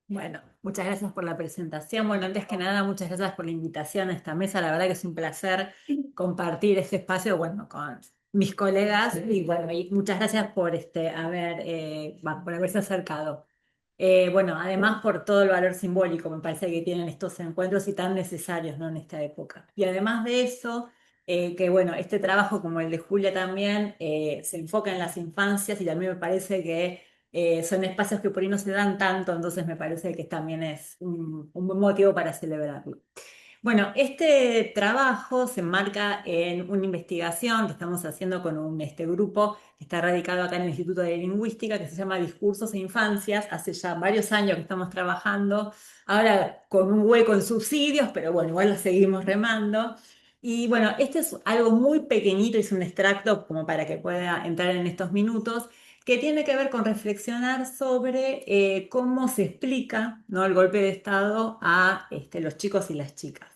Bueno, muchas gracias por la presentación. Bueno, antes que nada, muchas gracias por la invitación a esta mesa. La verdad que es un placer compartir este espacio, bueno, con mis colegas y bueno, y muchas gracias por por haberse acercado. Bueno, además por todo el valor simbólico, me parece que tienen estos encuentros y tan necesarios, ¿no? En esta época. Y además de eso, que bueno, este trabajo como el de Julia también se enfoca en las infancias y también me parece que son espacios que por ahí no se dan tanto, entonces me parece que también es un buen motivo para celebrarlo. Bueno, este trabajo se enmarca en una investigación que estamos haciendo con este grupo que está radicado acá en el Instituto de Lingüística, que se llama Discursos e Infancias. Hace ya varios años que estamos trabajando, ahora con un hueco en subsidios, pero bueno, igual lo seguimos remando. Y bueno, este es algo muy pequeñito, es un extracto como para que pueda entrar en estos minutos, que tiene que ver con reflexionar sobre cómo se explica, ¿no? El golpe de Estado a los chicos y las chicas.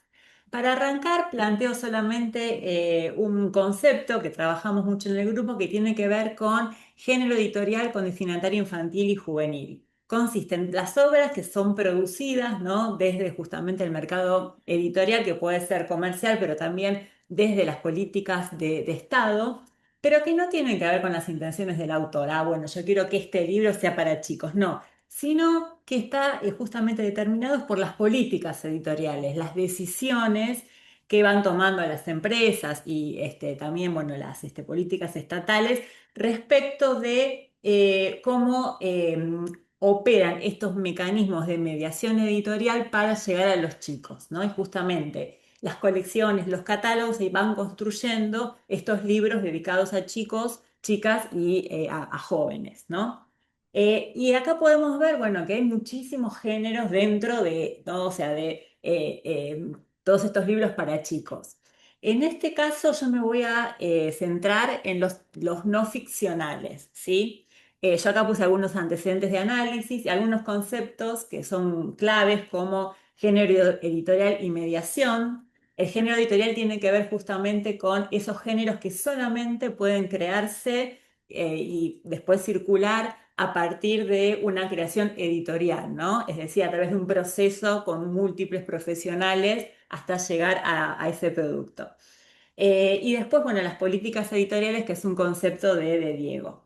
Para arrancar, planteo solamente un concepto que trabajamos mucho en el grupo que tiene que ver con género editorial con destinatario infantil y juvenil. Consiste en las obras que son producidas, ¿no? Desde justamente el mercado editorial, que puede ser comercial, pero también desde las políticas de Estado, pero que no tienen que ver con las intenciones del autor. Ah, bueno, yo quiero que este libro sea para chicos. No, sino que está justamente determinados por las políticas editoriales, las decisiones que van tomando las empresas y también, bueno, las políticas estatales respecto de cómo operan estos mecanismos de mediación editorial para llegar a los chicos, ¿no? Y justamente las colecciones, los catálogos se van construyendo estos libros dedicados a chicos, chicas y a jóvenes, ¿no? Y acá podemos ver, bueno, que hay muchísimos géneros dentro de, ¿no? O sea, de todos estos libros para chicos. En este caso yo me voy a centrar en los no ficcionales, ¿sí? Yo acá puse algunos antecedentes de análisis y algunos conceptos que son claves como género editorial y mediación. El género editorial tiene que ver justamente con esos géneros que solamente pueden crearse y después circular a partir de una creación editorial, ¿no? Es decir, a través de un proceso con múltiples profesionales hasta llegar a ese producto. Y después, bueno, las políticas editoriales, que es un concepto de Diego.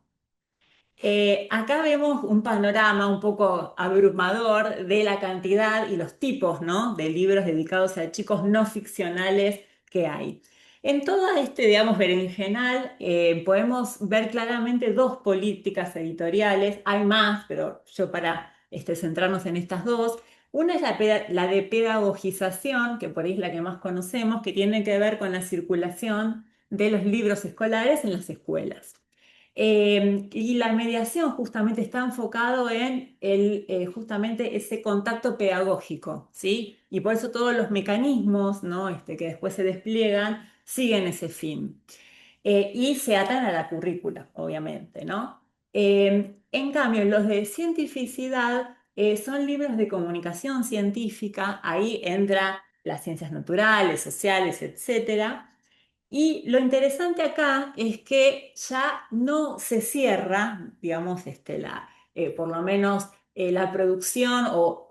Acá vemos un panorama un poco abrumador de la cantidad y los tipos, ¿no? De libros dedicados a chicos no ficcionales que hay. En todo digamos, berenjenal, podemos ver claramente dos políticas editoriales. Hay más, pero yo para centrarnos en estas dos. Una es la de pedagogización, que por ahí es la que más conocemos, que tiene que ver con la circulación de los libros escolares en las escuelas. Y la mediación justamente está enfocado en justamente ese contacto pedagógico, ¿sí? Y por eso todos los mecanismos, ¿no? Que después se despliegan siguen ese fin. Y se atan a la currícula, obviamente, ¿no? En cambio, los de cientificidad son libros de comunicación científica, ahí entra las ciencias naturales, sociales, etcétera. Y lo interesante acá es que ya no se cierra, digamos, por lo menos la producción o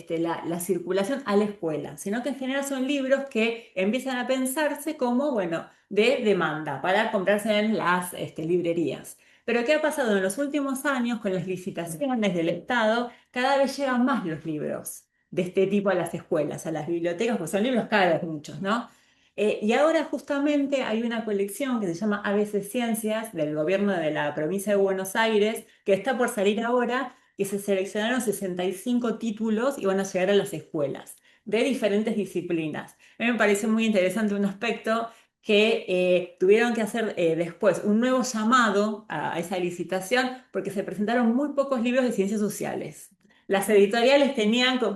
la circulación a la escuela, sino que en general son libros que empiezan a pensarse como, bueno, de demanda para comprarse en las librerías. Pero ¿qué ha pasado en los últimos años con las licitaciones del Estado? Cada vez llegan más los libros de este tipo a las escuelas, a las bibliotecas, porque son libros caros muchos, ¿no? Y ahora justamente hay una colección que se llama ABC Ciencias del gobierno de la provincia de Buenos Aires, que está por salir ahora, que se seleccionaron 65 títulos y van a llegar a las escuelas de diferentes disciplinas. A mí me pareció muy interesante un aspecto que tuvieron que hacer después un nuevo llamado a esa licitación porque se presentaron muy pocos libros de ciencias sociales. Las editoriales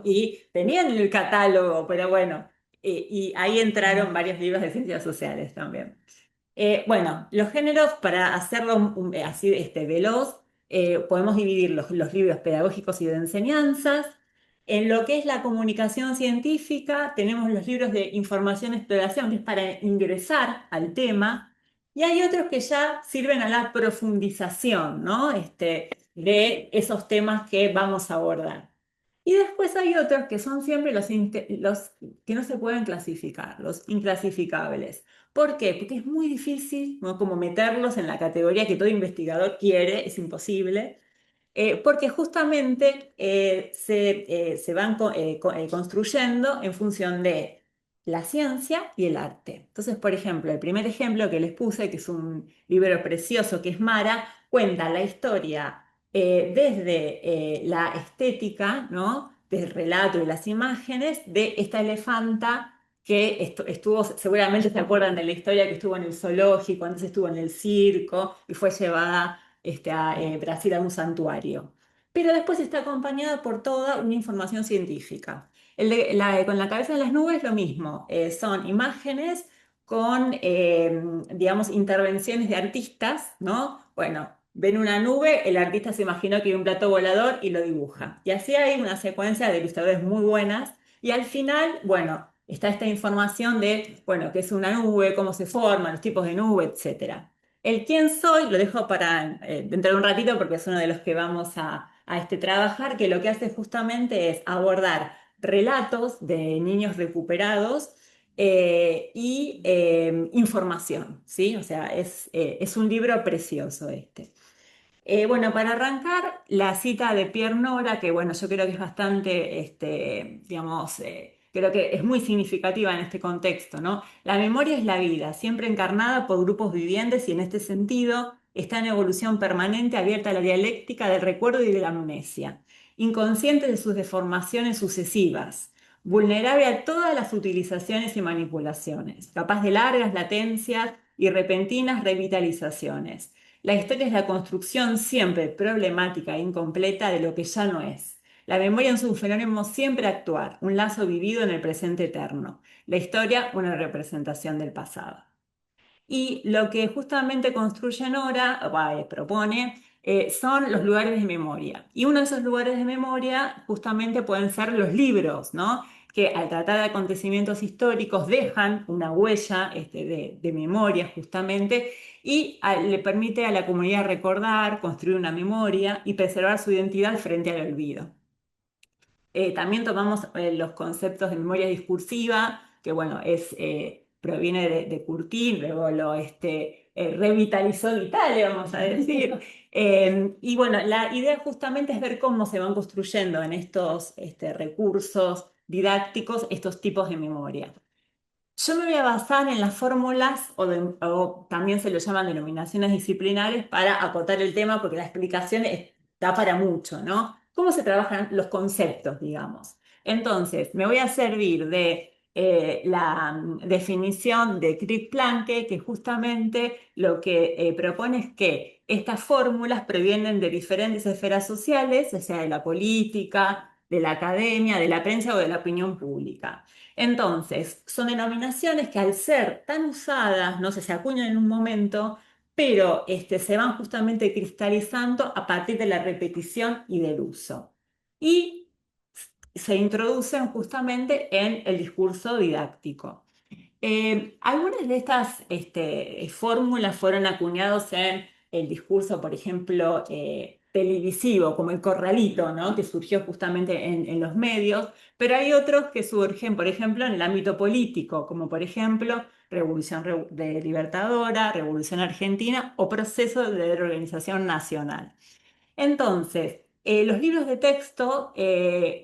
y tenían el catálogo, pero bueno, y ahí entraron varios libros de ciencias sociales también. Bueno, los géneros, para hacerlo así veloz, podemos dividir los libros pedagógicos y de enseñanzas. En lo que es la comunicación científica, tenemos los libros de información y exploración, que es para ingresar al tema, y hay otros que ya sirven a la profundización, ¿no? De esos temas que vamos a abordar. Y después hay otros que son siempre los que no se pueden clasificar, los inclasificables. ¿Por qué? Porque es muy difícil, ¿no?, como meterlos en la categoría que todo investigador quiere, es imposible. Porque justamente se van construyendo en función de la ciencia y el arte. Entonces, por ejemplo, el primer ejemplo que les puse, que es un libro precioso, que es Mara, cuenta la historia desde la estética, ¿no?, del relato y las imágenes de esta elefanta que estuvo, seguramente se acuerdan de la historia, que estuvo en el zoológico, antes estuvo en el circo y fue llevada a Brasil a un santuario. Pero después está acompañada por toda una información científica. Con la cabeza en las nubes lo mismo, son imágenes con, digamos, intervenciones de artistas, ¿no? Bueno, ven una nube, el artista se imaginó que hay un plato volador y lo dibuja. Y así hay una secuencia de ilustradores muy buenas. Y al final, bueno, está esta información de, bueno, qué es una nube, cómo se forman, los tipos de nube, etcétera. El quién soy lo dejo para dentro de un ratito porque es uno de los que vamos a trabajar, que lo que hace justamente es abordar relatos de niños recuperados y información, ¿sí? O sea, es un libro precioso este. Bueno, para arrancar, la cita de Pierre Nora, que bueno, yo creo que es bastante, digamos, creo que es muy significativa en este contexto, ¿no? La memoria es la vida, siempre encarnada por grupos vivientes y en este sentido está en evolución permanente, abierta a la dialéctica del recuerdo y de la amnesia, inconsciente de sus deformaciones sucesivas, vulnerable a todas las utilizaciones y manipulaciones, capaz de largas latencias y repentinas revitalizaciones. La historia es la construcción siempre problemática e incompleta de lo que ya no es. La memoria es un fenómeno siempre actuar, un lazo vivido en el presente eterno. La historia, una representación del pasado. Y lo que justamente construye Nora, propone, son los lugares de memoria. Y uno de esos lugares de memoria justamente pueden ser los libros, ¿no?, que al tratar de acontecimientos históricos dejan una huella de memoria justamente y le permite a la comunidad recordar, construir una memoria y preservar su identidad frente al olvido. También tomamos los conceptos de memoria discursiva, que bueno, proviene de Curtin, luego lo revitalizó en Italia, vamos a decir. Y bueno, la idea justamente es ver cómo se van construyendo en estos recursos didácticos estos tipos de memoria. Yo me voy a basar en las fórmulas o también se lo llaman denominaciones disciplinares para acotar el tema porque la explicación da para mucho, ¿no? ¿Cómo se trabajan los conceptos, digamos? Entonces, me voy a servir de la definición de Crick-Planke, que justamente lo que propone es que estas fórmulas provienen de diferentes esferas sociales, ya sea de la política, de la academia, de la prensa o de la opinión pública. Entonces, son denominaciones que al ser tan usadas, no sé, se acuñan en un momento, pero se van justamente cristalizando a partir de la repetición y del uso. Y se introducen justamente en el discurso didáctico. Algunas de estas fórmulas fueron acuñados en el discurso, por ejemplo, televisivo, como el corralito, ¿no?, que surgió justamente en los medios, pero hay otros que surgen, por ejemplo, en el ámbito político, como por ejemplo Revolución Libertadora, Revolución Argentina o Proceso de Reorganización Nacional. Entonces, los libros de texto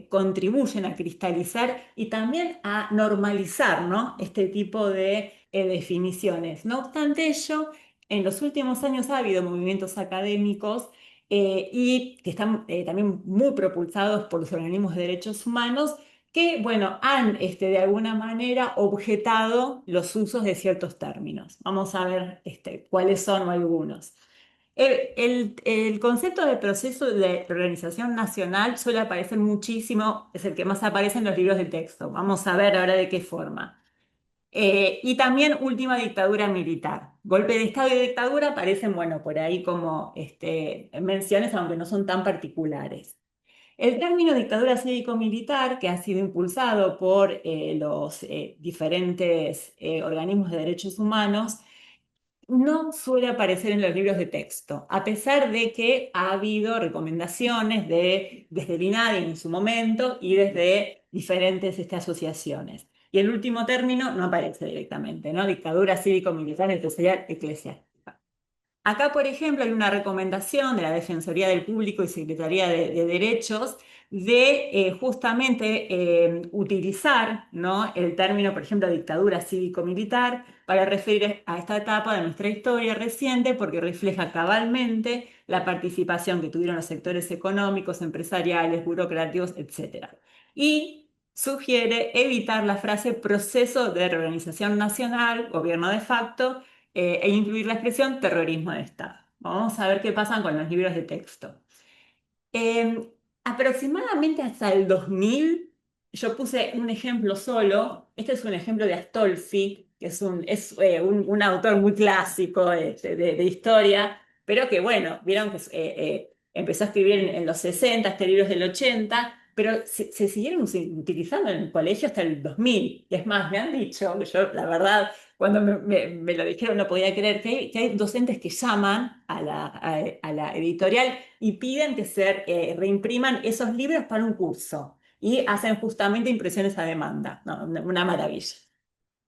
contribuyen a cristalizar y también a normalizar, ¿no?, este tipo de definiciones. No obstante ello, en los últimos años ha habido movimientos académicos y que están también muy propulsados por los organismos de derechos humanos que, bueno, han de alguna manera objetado los usos de ciertos términos. Vamos a ver cuáles son algunos. El concepto de proceso de organización nacional suele aparecer muchísimo, es el que más aparece en los libros de texto. Vamos a ver ahora de qué forma. Y también última dictadura militar. Golpe de Estado y dictadura aparecen, bueno, por ahí como menciones, aunque no son tan particulares. El término dictadura cívico-militar, que ha sido impulsado por los diferentes organismos de derechos humanos, no suele aparecer en los libros de texto, a pesar de que ha habido recomendaciones desde el INADI en su momento y desde diferentes asociaciones. Y el último término no aparece directamente, ¿no? Dictadura cívico-militar empresarial eclesiástica. Acá, por ejemplo, hay una recomendación de la Defensoría del Público y Secretaría de Derechos de justamente utilizar, ¿no?, el término, por ejemplo, dictadura cívico-militar para referir a esta etapa de nuestra historia reciente porque refleja cabalmente la participación que tuvieron los sectores económicos, empresariales, burocráticos, etc. Y sugiere evitar la frase proceso de reorganización nacional, gobierno de facto, e incluir la expresión terrorismo de Estado. Vamos a ver qué pasa con los libros de texto. Eh, Aproximadamente hasta el 2000, yo puse un ejemplo solo. Este es un ejemplo de Astolfi, que es un autor muy clásico de historia, pero que, bueno, vieron que empezó a escribir en los 60, este libro es del 80, pero se siguieron utilizando en el colegio hasta el 2000. Y es más, me han dicho, yo la verdad, cuando me lo dijeron no podía creer, que hay docentes que llaman a la editorial y piden que se reimpriman esos libros para un curso y hacen justamente impresiones a demanda. No, una maravilla.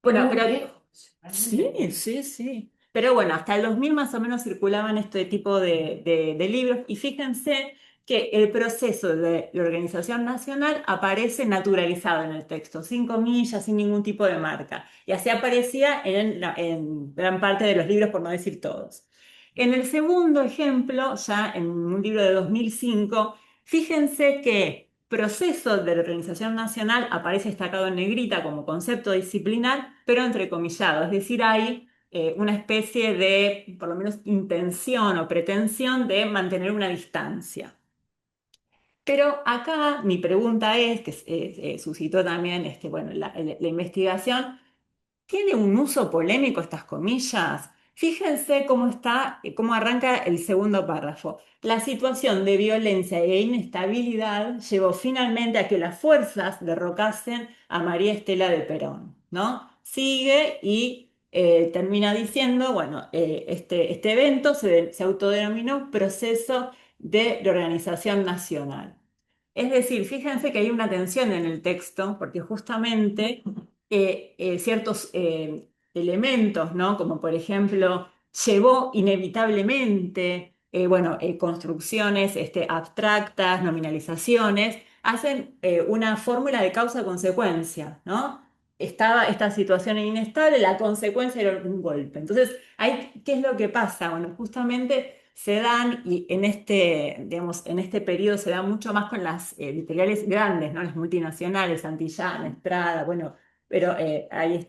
Bueno, pero sí, sí, sí. Pero bueno, hasta el 2000 más o menos circulaban este tipo de libros y fíjense que el proceso de organización nacional aparece naturalizado en el texto, sin comillas, sin ningún tipo de marca. Y así aparecía en gran parte de los libros, por no decir todos. En el segundo ejemplo, ya en un libro de 2005, fíjense que proceso de organización nacional aparece destacado en negrita como concepto disciplinar, pero entrecomillado, es decir, hay una especie de, por lo menos, intención o pretensión de mantener una distancia. Pero acá mi pregunta es, que suscitó también bueno, la investigación, ¿tiene un uso polémico estas comillas? Fíjense cómo arranca el segundo párrafo. La situación de violencia e inestabilidad llevó finalmente a que las fuerzas derrocasen a María Estela de Perón, ¿no? Sigue y termina diciendo, bueno, este evento se autodenominó proceso de reorganización nacional. Es decir, fíjense que hay una tensión en el texto, porque justamente ciertos elementos, ¿no? Como por ejemplo, llevó inevitablemente, bueno, construcciones abstractas, nominalizaciones, hacen una fórmula de causa-consecuencia, ¿no? Estaba esta situación inestable, la consecuencia era un golpe. Entonces, ¿qué es lo que pasa? Bueno, justamente se dan, y digamos, en este periodo se da mucho más con las editoriales grandes, ¿no? Las multinacionales, Santillana, Estrada, bueno, pero hay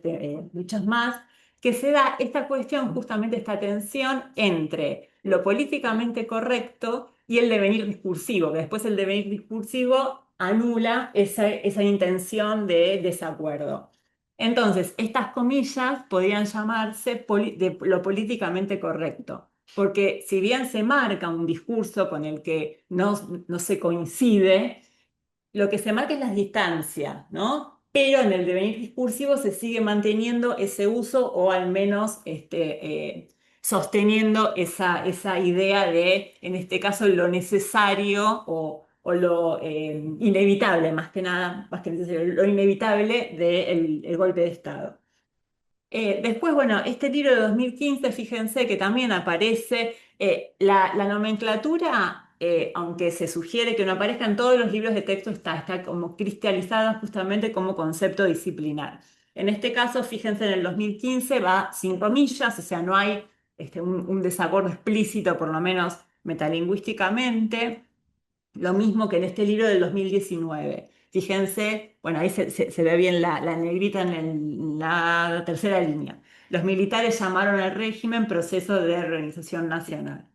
muchos más, que se da esta cuestión, justamente esta tensión entre lo políticamente correcto y el devenir discursivo, que después el devenir discursivo anula esa intención de desacuerdo. Entonces, estas comillas podrían llamarse de lo políticamente correcto, porque si bien se marca un discurso con el que no se coincide, lo que se marca es la distancia, ¿no? Pero en el devenir discursivo se sigue manteniendo ese uso o al menos sosteniendo esa idea de, en este caso, lo necesario o lo inevitable, más que nada, más que necesario, lo inevitable del golpe de Estado. Después, bueno, este libro de 2015, fíjense que también aparece la nomenclatura, aunque se sugiere que no aparezca en todos los libros de texto, está como cristalizada justamente como concepto disciplinar. En este caso, fíjense, en el 2015 va sin comillas, o sea, no hay un desacuerdo explícito, por lo menos metalingüísticamente. Lo mismo que en este libro del 2019. Fíjense, bueno, ahí se ve bien la negrita en la tercera línea. Los militares llamaron al régimen proceso de reorganización nacional.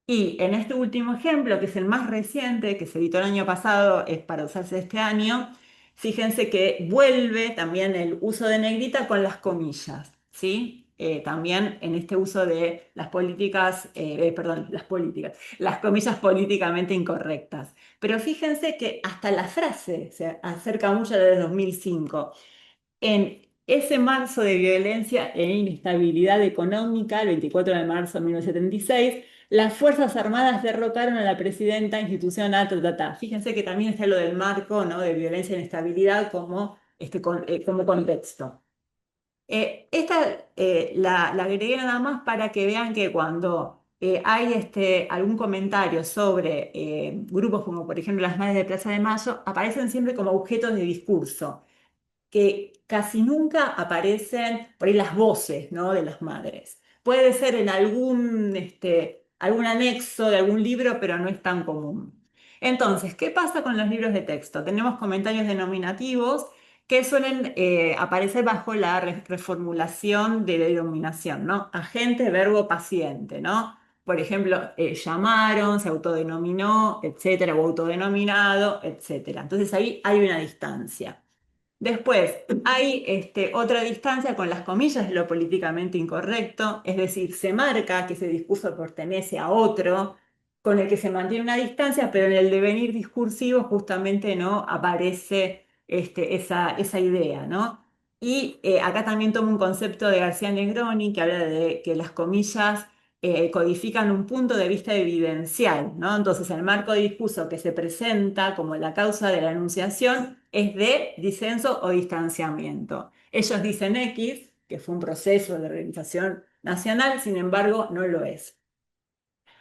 Y en este último ejemplo, que es el más reciente, que se editó el año pasado, es para usarse este año, fíjense que vuelve también el uso de negrita con las comillas, ¿sí? También en este uso de las políticas, perdón, las comillas políticamente incorrectas. Pero fíjense que hasta la frase se acerca mucho desde 2005. ese marzo de violencia e inestabilidad económica, el 24 de marzo de 1976, las Fuerzas Armadas derrocaron a la presidenta institucional, ta, ta, ta. Fíjense que también está lo del marco, ¿no? De violencia e inestabilidad como, como contexto. La agregué nada más para que vean que cuando hay algún comentario sobre grupos como por ejemplo las Madres de Plaza de Mayo, aparecen siempre como objetos de discurso que casi nunca aparecen por ahí las voces, ¿no? De las madres. Puede ser en algún anexo de algún libro, pero no es tan común. Entonces, ¿qué pasa con los libros de texto? Tenemos comentarios denominativos que suelen aparecer bajo la reformulación de denominación, ¿no? Agente, verbo, paciente, ¿no? Por ejemplo, llamaron, se autodenominó, etcétera, o autodenominado, etcétera. Entonces ahí hay una distancia. Después, hay otra distancia con las comillas de lo políticamente incorrecto, es decir, se marca que ese discurso pertenece a otro, con el que se mantiene una distancia, pero en el devenir discursivo justamente no aparece esa idea, ¿no? Y acá también tomo un concepto de García Negroni que habla de que las comillas codifican un punto de vista evidencial, ¿no? Entonces, el marco de discurso que se presenta como la causa de la enunciación es de disenso o distanciamiento. Ellos dicen X, que fue un proceso de organización nacional, sin embargo, no lo es.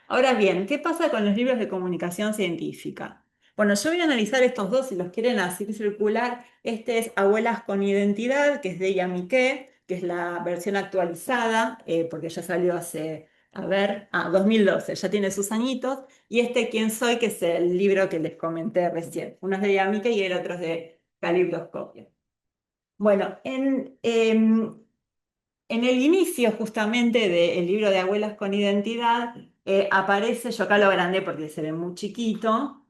Ahora bien, ¿qué pasa con los libros de comunicación científica? Bueno, yo voy a analizar estos dos, si los quieren así circular. Este es Abuelas con Identidad, que es de Yamiqué, que es la versión actualizada, porque ya salió hace, 2012, ya tiene sus añitos. Y ¿Quién soy?, que es el libro que les comenté recién. Uno es de Yamiqué y el otro es de Calibroscopio. Bueno, en el inicio justamente del libro de Abuelas con Identidad, aparece, yo acá lo agrandé porque se ve muy chiquito,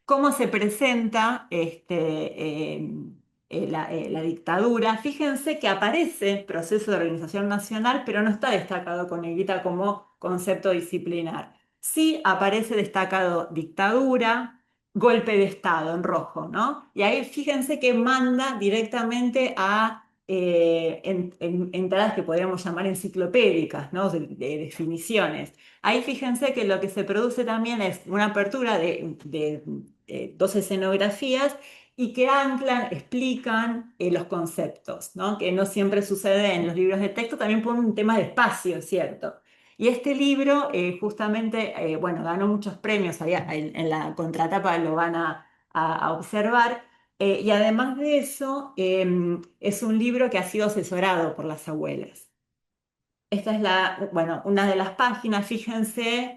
cómo se presenta la dictadura. Fíjense que aparece proceso de organización nacional, pero no está destacado con negrita como concepto disciplinar. Sí aparece destacado dictadura, golpe de Estado en rojo, ¿no? Y ahí fíjense que manda directamente a entradas que podríamos llamar enciclopédicas, ¿no? De definiciones. Ahí fíjense que lo que se produce también es una apertura de dos escenografías y que anclan, explican los conceptos, ¿no? Que no siempre sucede en los libros de texto, también por un tema de espacio, ¿cierto? Y este libro justamente, bueno, ganó muchos premios, allá en la contratapa lo van a observar, y además de eso, es un libro que ha sido asesorado por las abuelas. Esta es bueno, una de las páginas, fíjense,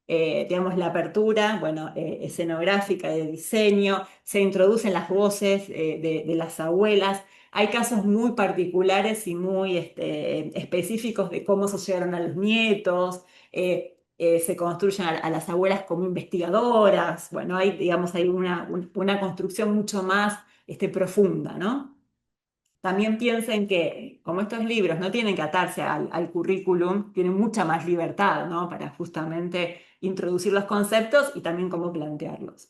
digamos, la apertura, bueno, escenográfica, de diseño, se introducen las voces de las abuelas. Hay casos muy particulares y muy específicos de cómo se llegaron a los nietos, se construyen a las abuelas como investigadoras. Bueno, hay, digamos, hay una construcción mucho más profunda, ¿no? También piensen que, como estos libros no tienen que atarse al currículum, tienen mucha más libertad, ¿no? Para justamente introducir los conceptos y también cómo plantearlos.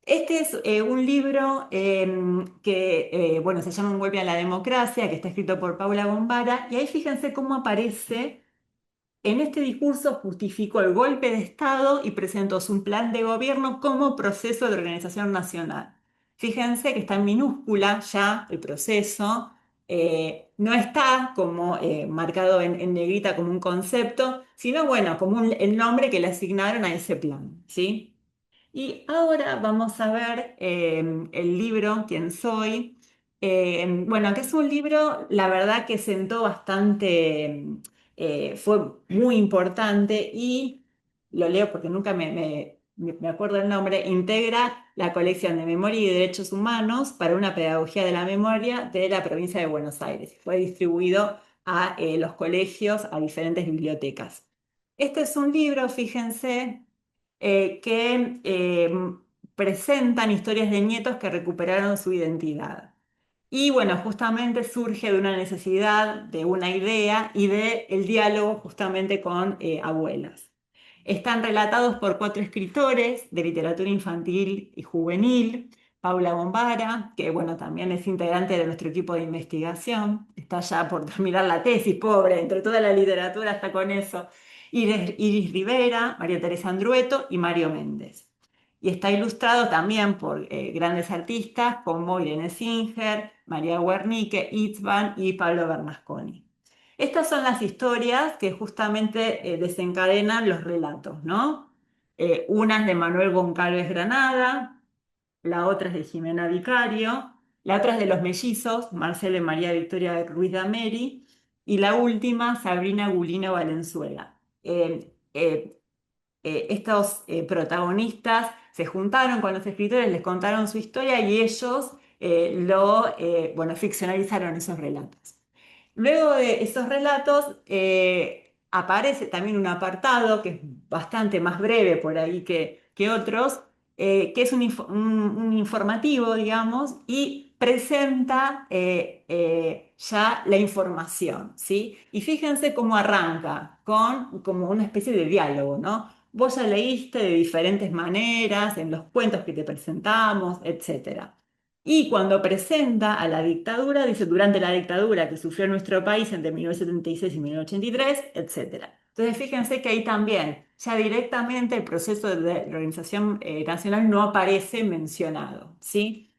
Este es un libro que, bueno, se llama Un golpe a la democracia, que está escrito por Paula Bombara, y ahí fíjense cómo aparece. En este discurso justificó el golpe de Estado y presentó su plan de gobierno como proceso de organización nacional. Fíjense que está en minúscula ya el proceso, no está como marcado en negrita como un concepto, sino bueno, como el nombre que le asignaron a ese plan, ¿sí? Y ahora vamos a ver el libro ¿Quién soy? Bueno, que es un libro, la verdad que sentó bastante, fue muy importante y lo leo porque nunca me acuerdo el nombre, integra la colección de Memoria y Derechos Humanos para una pedagogía de la memoria de la provincia de Buenos Aires. Fue distribuido a los colegios, a diferentes bibliotecas. Este es un libro, fíjense, que presentan historias de nietos que recuperaron su identidad. Y bueno, justamente surge de una necesidad, de una idea y de el diálogo justamente con abuelas. Están relatados por 4 escritores de literatura infantil y juvenil, Paula Bombara, que bueno, también es integrante de nuestro equipo de investigación, está ya por terminar la tesis, pobre, entre toda la literatura está con eso. Iris Rivera, María Teresa Andrueto y Mario Méndez. Y está ilustrado también por grandes artistas como Irene Singer, María Wernicke, Itzvan y Pablo Bernasconi. Estas son las historias que justamente desencadenan los relatos, ¿no? Una es de Manuel Goncalves Granada, la otra es de Jimena Vicario, la otra es de los mellizos, Marcelo y María Victoria Ruiz de Ameri, y la última, Sabrina Gulino Valenzuela. Estos protagonistas se juntaron con los escritores, les contaron su historia y ellos bueno, ficcionalizaron esos relatos. Luego de esos relatos aparece también un apartado que es bastante más breve por ahí que otros, que es un informativo, digamos, y presenta ya la información, ¿sí? Y fíjense cómo arranca con como una especie de diálogo, ¿no? Vos ya leíste de diferentes maneras en los cuentos que te presentamos, etcétera. Y cuando presenta a la dictadura, dice durante la dictadura que sufrió nuestro país entre 1976 y 1983, etc. Entonces, fíjense que ahí también, ya directamente el proceso de la organización nacional no aparece mencionado, ¿sí?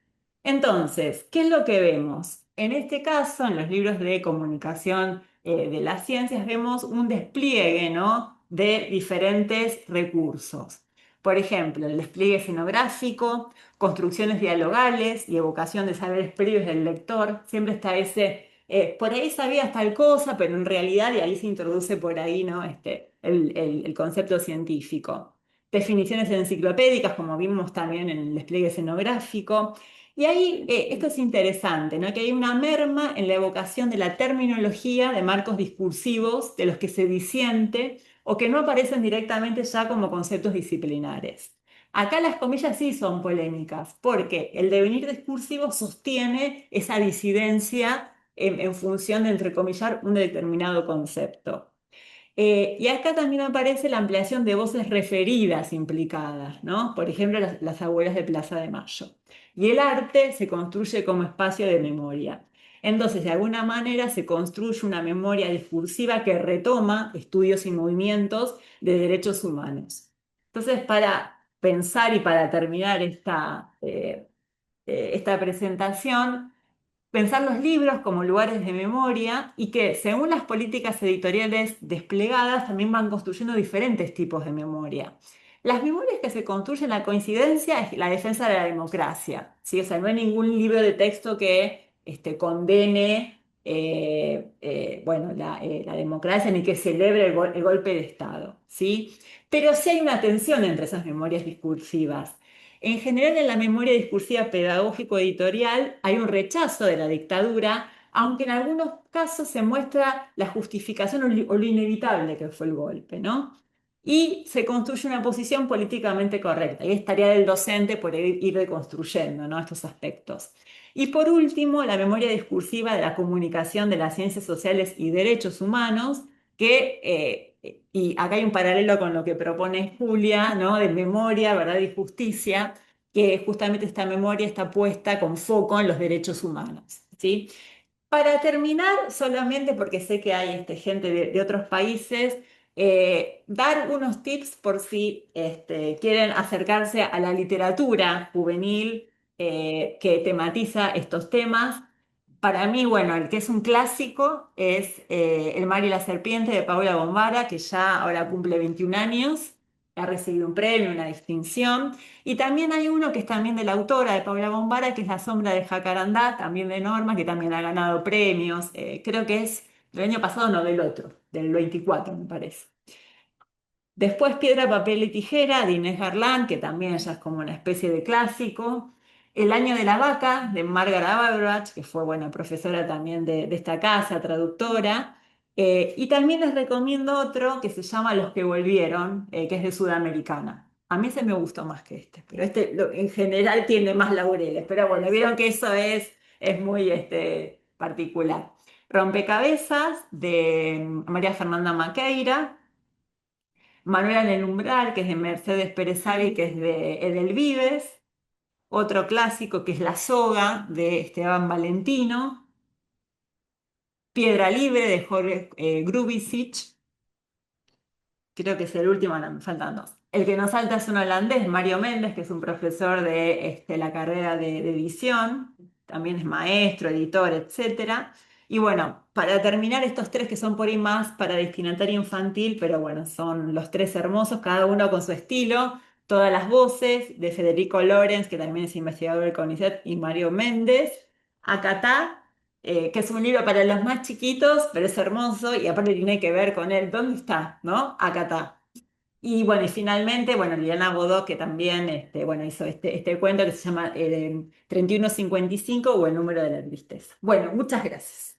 Entonces, ¿qué es lo que vemos? En este caso, en los libros de comunicación de las ciencias, vemos un despliegue, ¿no? De diferentes recursos. Por ejemplo, el despliegue escenográfico, construcciones dialogales y evocación de saberes previos del lector. Siempre está ese, por ahí sabías tal cosa, pero en realidad, y ahí se introduce por ahí, ¿no? El concepto científico. Definiciones enciclopédicas, como vimos también en el despliegue escenográfico. Y ahí, esto es interesante, ¿no? Que hay una merma en la evocación de la terminología de marcos discursivos de los que se disiente o que no aparecen directamente ya como conceptos disciplinares. Acá las comillas sí son polémicas, porque el devenir discursivo sostiene esa disidencia en función de entrecomillar un determinado concepto. Y acá también aparece la ampliación de voces referidas implicadas, ¿no? Por ejemplo, las abuelas de Plaza de Mayo. Y el arte se construye como espacio de memoria. Entonces, de alguna manera se construye una memoria discursiva que retoma estudios y movimientos de derechos humanos. Entonces, para pensar y para terminar esta presentación, pensar los libros como lugares de memoria y que según las políticas editoriales desplegadas también van construyendo diferentes tipos de memoria. Las memorias que se construyen, la coincidencia es la defensa de la democracia, ¿sí? O sea, no hay ningún libro de texto que condene bueno, la democracia ni que celebre el golpe de Estado, ¿sí? Pero sí hay una tensión entre esas memorias discursivas. En general, en la memoria discursiva pedagógico-editorial hay un rechazo de la dictadura, aunque en algunos casos se muestra la justificación o lo inevitable que fue el golpe, ¿no? Y se construye una posición políticamente correcta. Y es tarea del docente por ir reconstruyendo, ¿no? Estos aspectos. Y por último, la memoria discursiva de la comunicación de las ciencias sociales y derechos humanos, que y acá hay un paralelo con lo que propone Julia, ¿no? De memoria, verdad y justicia, que justamente esta memoria está puesta con foco en los derechos humanos, ¿sí? Para terminar, solamente porque sé que hay gente de otros países, dar unos tips por si quieren acercarse a la literatura juvenil que tematiza estos temas. Para mí, bueno, el que es un clásico es El mar y la serpiente de Paula Bombara, que ya ahora cumple 21 años, ha recibido un premio, una distinción. Y también hay uno que es también de la autora de Paula Bombara, que es La sombra de Jacarandá, también de Norma, que también ha ganado premios. Creo que es del año pasado, no del otro, del 24, me parece. Después Piedra, papel y tijera de Inés Garlán, que también ya es como una especie de clásico. El año de la vaca de Margaret Auerbach, que fue buena profesora también de esta casa, traductora. Y también les recomiendo otro que se llama Los que volvieron, que es de Sudamericana. A mí se me gustó más que este, pero este en general tiene más laureles. Pero bueno, vieron que eso es muy particular. Rompecabezas de María Fernanda Maqueira. Manuela en el umbral, que es de Mercedes Pérez Ari, que es de Edelvives. otro clásico que es La soga de Esteban Valentino, Piedra Libre de Jorge Grubisic. Creo que es el último, no, me faltan dos. El que nos falta es un holandés, Mario Méndez, que es un profesor de la carrera de edición, también es maestro, editor, etcétera. Y bueno, para terminar, estos tres que son por ahí más para destinatario infantil, pero bueno, son los tres hermosos, cada uno con su estilo, todas las voces de Federico Lorenz, que también es investigador del CONICET, y Mario Méndez. Acatá, que es un libro para los más chiquitos, pero es hermoso y aparte tiene que ver con él. ¿Dónde está? ¿No? Acá está. Y bueno, y finalmente, bueno, Liliana Bodó, que también bueno, hizo este cuento que se llama 3155 o El número de la tristeza. Bueno, muchas gracias.